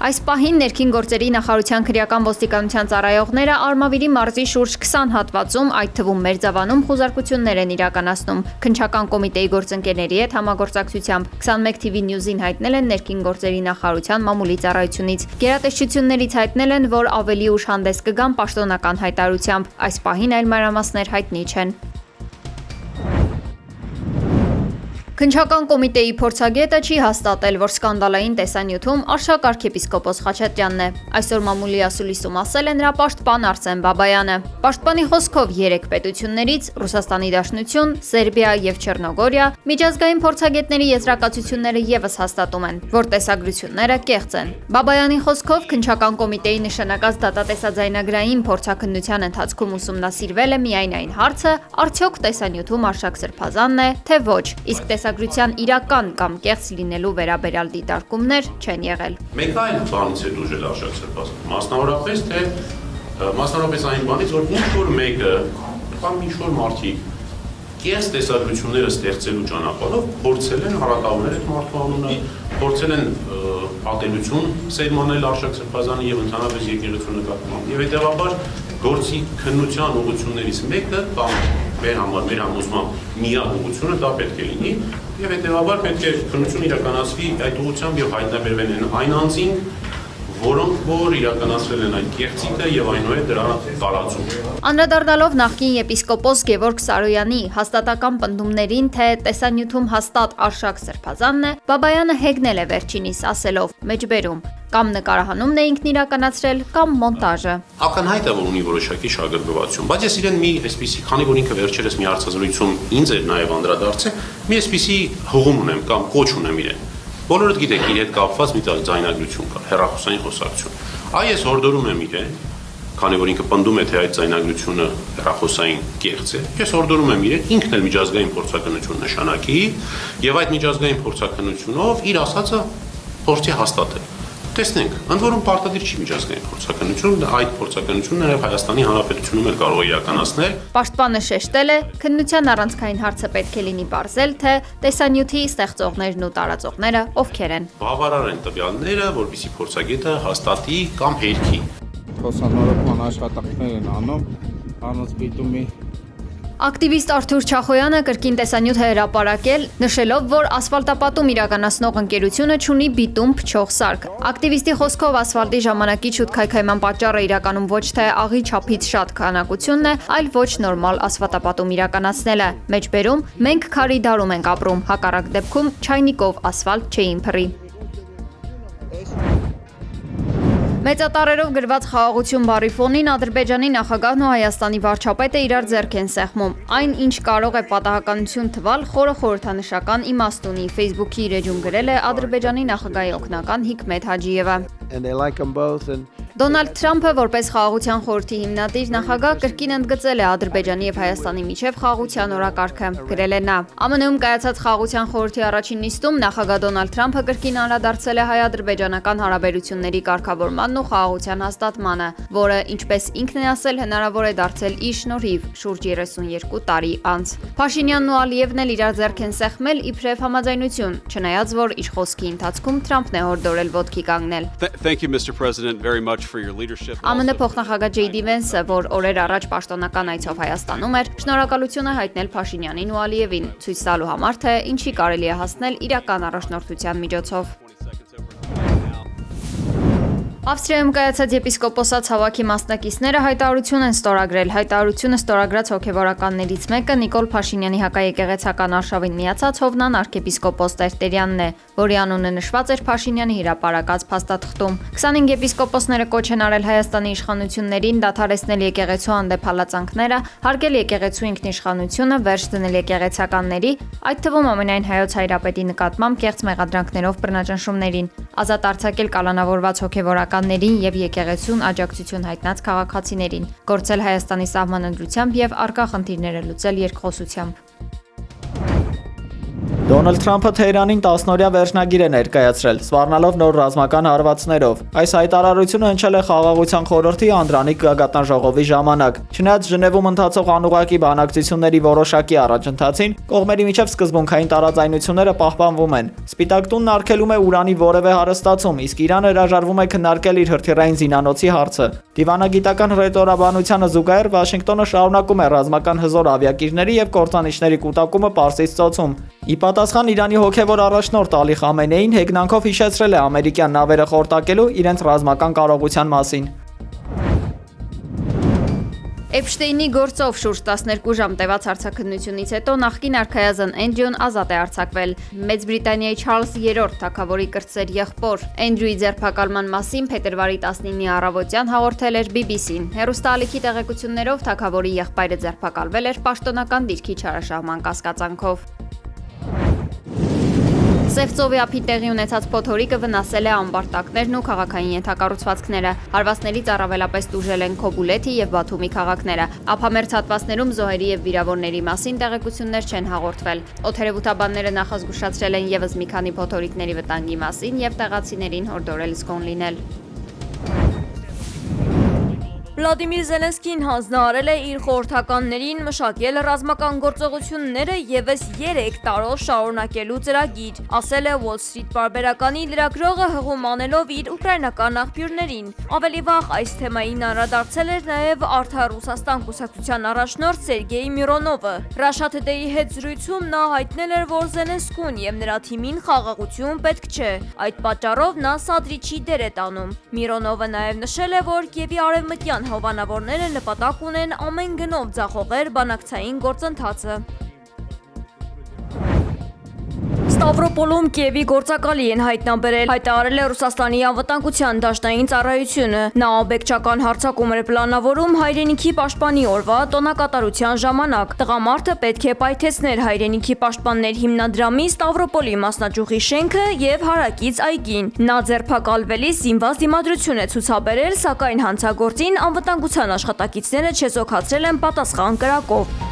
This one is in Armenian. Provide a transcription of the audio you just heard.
Այս պահին ներքին գործերի նախարարության քրեական ոստիկանության ծառայողները Արմավիրի մարզի շուրջ 20 հատվածում, այդ թվում Մերձավանում խոզարկություններ են իրականացնում։ Քննչական կոմիտեի գործընկերների հետ համագործակցությամբ 21 TV News-ին հայտնել են ներքին գործերի նախարարության մամուլի ծառայությունից։ Գերատեսչություններից հայտնել են, որ ավելի ուշ հանդես կգան պաշտոնական հայտարարությամբ։ Այս պահին այլ մանրամասներ հայտնի չեն։ Քննչական կոմիտեի փորձագետը չի հաստատել, որ սկանդալային տեսանյութում Արշակ arczepiskopos Խաչատրյանն է։ Այսօր մամուլի ասուլիսում ասել է նրա պաշտպան Արսեն Բաբայանը։ Պաշտպանի խոսքով 3 պետություններից՝ Ռուսաստանի Դաշնություն, Սերբիա եւ Չեռնոգորիա, միջազգային փորձագետների եզրակացությունները եւս հաստատում են, որ տեսագրությունները կեղծ են։ Բաբայանի խոսքով քննչական կոմիտեի նշանակած դատատեսաձայնագրային փորձաքննության ընթացքում ուսումնասիրվել է միայն այն հարցը, արդյոք տեսանյութում Արշակ Սրբազանն է, թե ոչ, իսկ Գրության իրական կամ կեղծ լինելու վերաբերյալ դիտարկումներ չեն եղել։ Մեկ այլ բանից է դժել Արշակ Սրբազանը, մասնավորապես այն բանից, որ ինչ-որ մեկը կամ ինչ-որ մարդիկ կեղծ տեսագրությունները ստեղծելու ճանապարհով փորձել են հարատավորել այդ մարդու անունը, փորձել են ատելություն սերմանել Արշակ Սրբազանի եւ ընդհանրապես եկեղեցու նկատմամբ։ Եվ հետեւաբար գործի քննության ուղղություններից մեկը կամ մեր համոզմամբ միակ ուղղությունը դա պետք է լինի եւ հետեւաբար պետք է քննություն իրականացվի այդ ուղղությամբ եւ հայտնաբերվեն այն անձին, որոնք որ իրականացրել են այդ կեղծիքը եւ այնուհետ դրա տարածում։ Անդրադառնալով նախկին եպիսկոպոս Գևորգ Սարոյանի հաստատական պնդումներին, թե տեսանյութում հաստատ Արշակ Սրբազանն է, Բաբայանը հեգնել է վերջինիս ասելով. մեջբերում կամ նկարահանումն է ինքն իրականացրել, կամ մոնտաժը։ Ակնհայտ է, որ ունի որոշակի շահագրգռվածություն, բայց ես իրեն մի այսպիսի, քանի որ ինքը վերջերս մի հարցազրույցում ինձ էր նաև անդրադարձել, մի այսպիսի հողում ունեմ կամ կոչ ունեմ իրեն։ Բոլորդ գիտեք, իր հետ կապված մի ձայնագրություն կա, հեռախոսային խոսակցություն։ Այ ես հորդորում եմ իրեն, քանի որ ինքը պնդում է, թե այդ ձայնագրությունը հեռախոսային կեղծ է, ես հորդորում եմ իրեն ինքն էլ միջազգային փորձաքննություն նշանակի եւ այդ միջազգային փորձաքննությունով իր ասածը փորձի հաստատել։ Տեսնենք, ընդ որում պարտադիր չի միջազգային փորձաքննություն, այդ փորձաքննությունը նաև Հայաստանի Հանրապետությունում էլ կարող է իրականացնել։ Պաշտպանը շեշտել է, քննության առանցքային հարցը պետք է լինի պարզել, թե տեսանյութի ստեղծողներն ու տարածողները ովքեր են։ Բավարար են տվյալները, որպեսզի փորձագետը հաստատի կամ հերքի։ Խոսանորոգման աշխատանքներ են անում, առանց պիտումի։ Ակտիվիստ Արթուր Չախոյանը կրկին տեսանյութ է հրապարակել, նշելով, որ ասֆալտապատում իրականացնող ընկերությունը չունի բիտում փչող սարք։ Ակտիվիստի խոսքով ասֆալտի ժամանակի շուտ քայքայման պատճառը իրականում ոչ թե աղի չափից շատ քանակությունն է, այլ ոչ նորմալ ասֆալտապատում իրականացնելը։ Մեջբերում մենք քարի դարում ենք ապրում, հակառակ դեպքում չայնիկով ասֆալտ չէին փռի։ Մեծատառերով գրված խաղաղություն բառի ֆոնին Ադրբեջանի նախագահն ու Հայաստանի վարչապետը իրար ձեռք են սեղմում։ Այն, ինչ կարող է պատահականություն թվալ, խորը խորհրդանշական իմաստ ունի, Facebook-ի իր էջում գրել է Ադրբեջանի նախագահի օգնական Հիկմետ Հաջիևը։ Դոնալդ Թրամփը որպես խաղաղության խորհրդի հիմնադիր նախագահ կրկին ընդգծել է Ադրբեջանի եւ Հայաստանի միջև խաղաղության օրակարգը։ Գրել է նա. ԱՄՆ-ում կայացած խաղաղության խորհրդի առաջին նիստում նախագահ Դոնալդ Թրամփը կրկին անդրադարձել է հայ-ադրբեջանական հարաբերությունների կարգավորմանն ու խաղաղության հաստատմանը, որը, ինչպես ինքն է ասել, հնարավոր է դարձել իր շնորհիվ շուրջ 32 տարի անց։ Փաշինյանն ու Ալիևն էլ իրար ձեռք են սեղմել իբրև համաձայնություն, չնայած որ իր խոսքի ընթացքում Թրամփն է հորդորել ոտքի կանգնել։ ԱՄՆ փոխնախագահ Ջեյդի Վենսը, որ օրեր առաջ պաշտոնական այցով Հայաստանում էր, շնորհակալություն է հայտնել Փաշինյանին ու Ալիևին, ցույց տալու համար, թե ինչի կարելի է հասնել իրական առաջնորդության միջոցով։ Ավստրիայում կայացած եպիսկոպոսած հավաքի մասնակիցները հայտարարություն են ստորագրել։ Հայտարարությունը ստորագրած հոգևորականներից մեկը Նիկոլ Փաշինյանի հակաեկեղեցական արշավին միացած Հովնան arczepiskopos Տերտերյանն է, որի անունը նշված էր Փաշինյանի հրապարակած փաստաթղթում։ 25 եպիսկոպոսները կոչ են արել Հայաստանի իշխանություններին դադարեցնել եկեղեցու հանդեպ հալածանքները, հարգել եկեղեցու ինքնիշխանությունը, վերջ դնել եկեղեցականների, այդ թվում ամենայն հայոց հայրապետի նկատմամբ կեղծ մեղադրանքներով բռնաճնշումներին, ազատ արձակել կալանավորված հոգևորականներին եւ եկեղեցուն աջակցություն հայտնած քաղաքացիներին, գործել Հայաստանի սահմանադրությամբ եւ արկա խնդիրները լուծել երկխոսությամբ։ Դոնալդ Թրամփը Թեհրանին 10-օրյա վերջնագիր է ներկայացրել, սպառնալով նոր ռազմական հարվածներով։ Այս հայտարարությունը հնչել է Խաղաղության խորհրդի Անդրանիկ գագաթնաժողովի ժամանակ։ Չնայած Ժնևում ընթացող անուղղակի բանակցությունների որոշակի առաջընթացին, կողմերի միջև սկզբունքային տարաձայնությունները պահպանվում են։ Սպիտակ տունն արգելում է ուրանի որևէ հարստացում, իսկ Իրանը հրաժարվում է քննարկել իր հրթիռային զինանոցի հարցը։ Դիվանագիտական հռետորաբանությանը զուգահեռ Վաշինգտոնը շարունակում է ռազմական հզոր ավիակիրների եւ կործանիչների կուտակումը Պարսից ծոցում։ Ի պատասխան Իրանի հոգևոր առաջնորդ Ալի Խամենեին հեգնանքով հիշեցրել է ամերիկյան նավերը խորտակելու իրենց ռազմական կարողության մասին։ Էփշտեյնի գործով շուրջ 12 ժամ տևած հարցաքննությունից հետո նախկին արքայազն Էնդրյուն ազատ է արձակվել։ Մեծ Բրիտանիայի Չարլզ III թագավորի կրտսեր եղբոր Էնդրյուի ձերբակալման մասին փետրվարի 19-ի առավոտյան հաղորդել էր BBC-ն։ Հեռուստաալիքի տեղեկություններով թագավորի եղբայրը ձերբակալվել էր պաշտոնական դիրքի չարաշահման կասկածանքով։ Սև ծովի ափին տեղի ունեցած փոթորիկը վնասել է ամբարտակներն ու քաղաքային ենթակառուցվածքները։ Հարվածներից առավելապես տուժել են Քոբուլեթի եւ Բաթումի քաղաքները։ Ափամերձ հատվածներում զոհերի եւ վիրավորների մասին տեղեկություններ չեն հաղորդվել։ Օդերևութաբանները նախազգուշացրել են եւս մի քանի փոթորիկների վտանգի մասին եւ տեղացիներին հորդորել զգոն լինել։ Վլադիմիր Զելենսկին հանձնարարել է իր խորհրդականներին մշակել ռազմական գործողությունները եւս 3 տարով շարունակելու ծրագիր, ասել է Wall Street պարբերականի լրագրողը հղում անելով իր ուկրաինական աղբյուրներին։ Ավելի վաղ այս թեմային անդրադարձել էր նաեւ Արդար Ռուսաստան կուսակցության առաջնորդ Սերգեյ Միրոնովը։ Russia Today-ի հետ զրույցում նա հայտնել էր, որ Զելենսկուն եւ նրա թիմին խաղաղություն պետք չէ։ Այդ պատճառով նա սադրիչի դեր է տանում։ Միրոնովը նաեւ նշել է, որ Կիևի արևմտյան հովանավորները նպատակ ունեն ամեն գնով ձախողել բանակցային գործընթացը։ Ստավրոպոլում Կիևի գործակալի են հայտարարել է Ռուսաստանի անվտանգության դաշնային ծառայությունը։ Նա աբեկչական հարձակում էր պլանավորում հայրենիքի պաշտպանի օրվա տոնակատարության ժամանակ։ Տղամարդը պետք է պայթեցներ հայրենիքի պաշտպաններ հիմնադրամի Ստավրոպոլի մասնաճյուղի շենքը եւ հարակից այգին։ Նա ձերբակալվելիս զինված դիմադրություն է ցուցաբերել, սակայն հանցագործին անվտանգության աշխատակիցները չեզոքացրել են պատասխան կրակով։